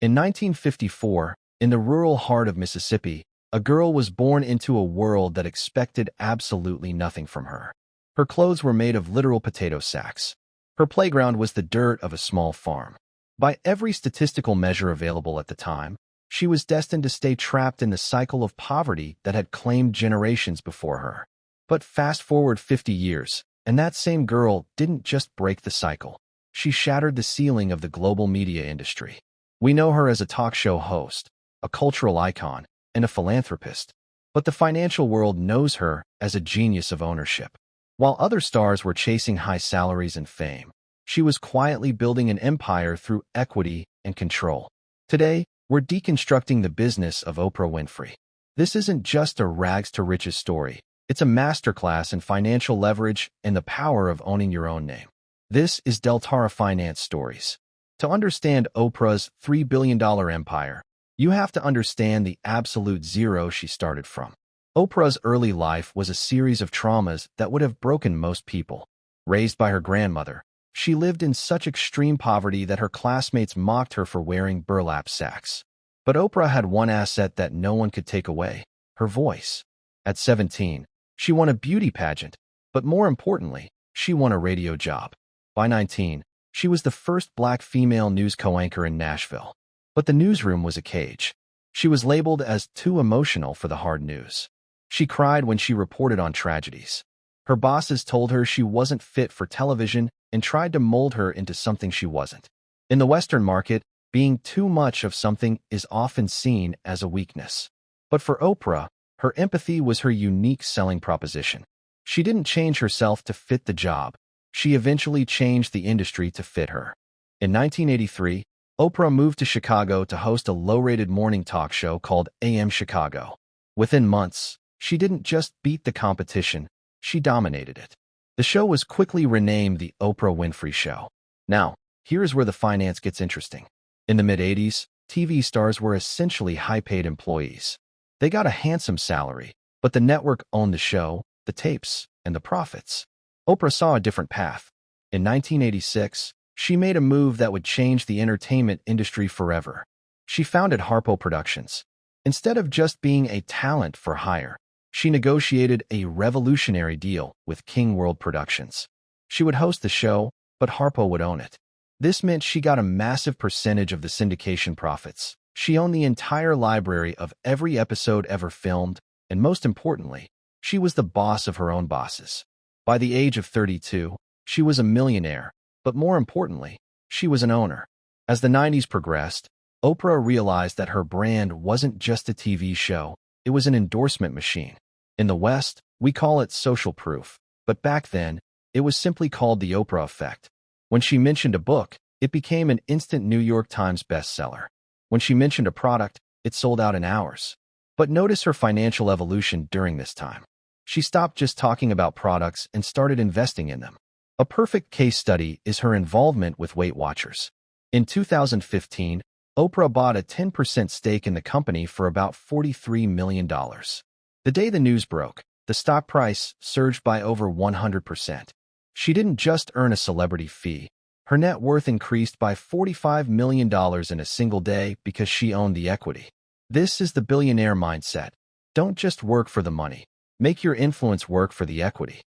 In 1954, in the rural heart of Mississippi, a girl was born into a world that expected absolutely nothing from her. Her clothes were made of literal potato sacks. Her playground was the dirt of a small farm. By every statistical measure available at the time, she was destined to stay trapped in the cycle of poverty that had claimed generations before her. But fast forward 50 years, and that same girl didn't just break the cycle. She shattered the ceiling of the global media industry. We know her as a talk show host, a cultural icon, and a philanthropist. But the financial world knows her as a genius of ownership. While other stars were chasing high salaries and fame, she was quietly building an empire through equity and control. Today, we're deconstructing the business of Oprah Winfrey. This isn't just a rags-to-riches story. It's a masterclass in financial leverage and the power of owning your own name. This is DeltaraFinance Stories. To understand Oprah's $3 billion empire, you have to understand the absolute zero she started from. Oprah's early life was a series of traumas that would have broken most people. Raised by her grandmother, she lived in such extreme poverty that her classmates mocked her for wearing burlap sacks. But Oprah had one asset that no one could take away: her voice. At 17, she won a beauty pageant, but more importantly, she won a radio job. By 19, she was the first black female news co-anchor in Nashville. But the newsroom was a cage. She was labeled as too emotional for the hard news. She cried when she reported on tragedies. Her bosses told her she wasn't fit for television and tried to mold her into something she wasn't. In the Western market, being too much of something is often seen as a weakness. But for Oprah, her empathy was her unique selling proposition. She didn't change herself to fit the job. She eventually changed the industry to fit her. In 1983, Oprah moved to Chicago to host a low-rated morning talk show called AM Chicago. Within months, she didn't just beat the competition, she dominated it. The show was quickly renamed The Oprah Winfrey Show. Now, here's where the finance gets interesting. In the mid-'80s, TV stars were essentially high-paid employees. They got a handsome salary, but the network owned the show, the tapes, and the profits. Oprah saw a different path. In 1986, she made a move that would change the entertainment industry forever. She founded Harpo Productions. Instead of just being a talent for hire, she negotiated a revolutionary deal with King World Productions. She would host the show, but Harpo would own it. This meant she got a massive percentage of the syndication profits. She owned the entire library of every episode ever filmed, and most importantly, she was the boss of her own bosses. By the age of 32, she was a millionaire, but more importantly, she was an owner. As the 90s progressed, Oprah realized that her brand wasn't just a TV show, it was an endorsement machine. In the West, we call it social proof, but back then, it was simply called the Oprah Effect. When she mentioned a book, it became an instant New York Times bestseller. When she mentioned a product, it sold out in hours. But notice her financial evolution during this time. She stopped just talking about products and started investing in them. A perfect case study is her involvement with Weight Watchers. In 2015, Oprah bought a 10% stake in the company for about $43 million. The day the news broke, the stock price surged by over 100%. She didn't just earn a celebrity fee. Her net worth increased by $45 million in a single day because she owned the equity. This is the billionaire mindset. Don't just work for the money. Make your influence work for the equity.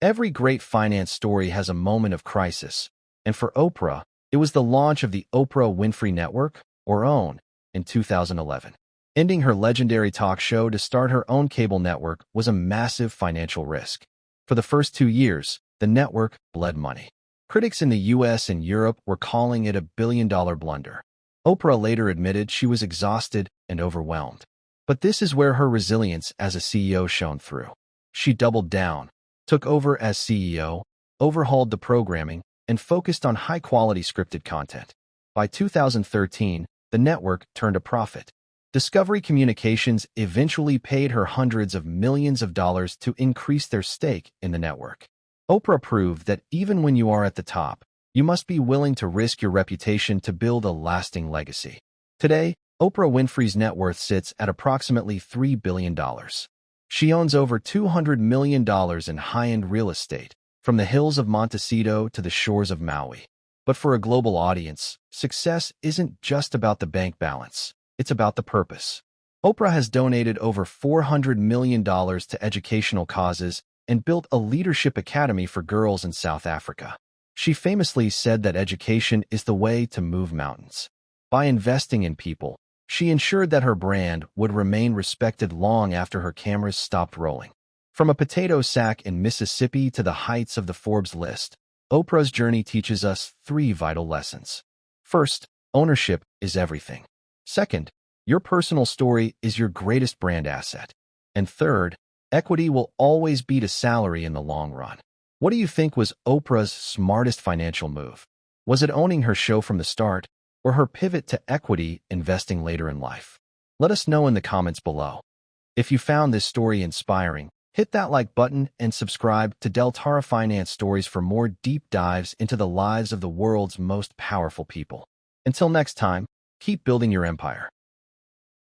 Every great finance story has a moment of crisis, and for Oprah, it was the launch of the Oprah Winfrey Network, or OWN, in 2011. Ending her legendary talk show to start her own cable network was a massive financial risk. For the first 2 years, the network bled money. Critics in the US and Europe were calling it a billion-dollar blunder. Oprah later admitted she was exhausted and overwhelmed. But this is where her resilience as a CEO shone through. She doubled down, took over as CEO, overhauled the programming, and focused on high-quality scripted content. By 2013, the network turned a profit. Discovery Communications eventually paid her hundreds of millions of dollars to increase their stake in the network. Oprah proved that even when you are at the top, you must be willing to risk your reputation to build a lasting legacy. Today, Oprah Winfrey's net worth sits at approximately $3 billion. She owns over $200 million in high-end real estate, from the hills of Montecito to the shores of Maui. But for a global audience, success isn't just about the bank balance. It's about the purpose. Oprah has donated over $400 million to educational causes and built a leadership academy for girls in South Africa. She famously said that education is the way to move mountains. By investing in people, she ensured that her brand would remain respected long after her cameras stopped rolling. From a potato sack in Mississippi to the heights of the Forbes list, Oprah's journey teaches us three vital lessons. First, ownership is everything. Second, your personal story is your greatest brand asset. And third, equity will always beat a salary in the long run. What do you think was Oprah's smartest financial move? Was it owning her show from the start, or her pivot to equity investing later in life? Let us know in the comments below. If you found this story inspiring, hit that like button and subscribe to DeltaraFinance Stories for more deep dives into the lives of the world's most powerful people. Until next time, keep building your empire.